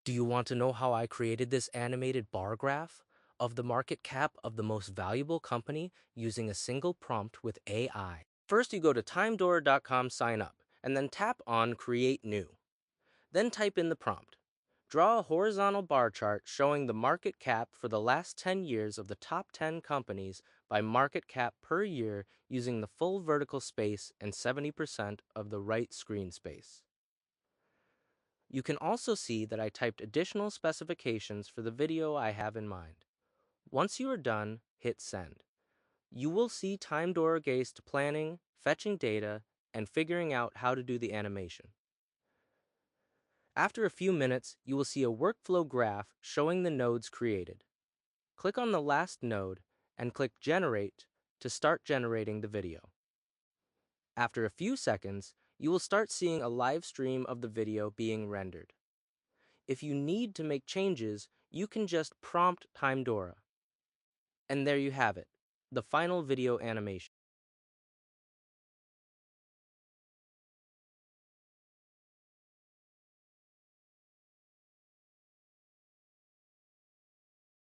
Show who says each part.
Speaker 1: Do you want to know how I created this animated bar graph of the market cap of the most valuable company using a single prompt with AI? First, you go to timedora.com sign up, and then tap on Create New. Then type in the prompt. Draw a horizontal bar chart showing the market cap for the last 10 years of the top 10 companies by market cap per year using the full vertical space and 70% of the right screen space. You can also see that I typed additional specifications for the video I have in mind. Once you are done, hit send. You will see Timedora gaze to planning, fetching data, and figuring out how to do the animation. After a few minutes, you will see a workflow graph showing the nodes created. Click on the last node and click Generate to start generating the video. After a few seconds, you will start seeing a live stream of the video being rendered. If you need to make changes, you can just prompt Timedora. And there you have it, the final video animation.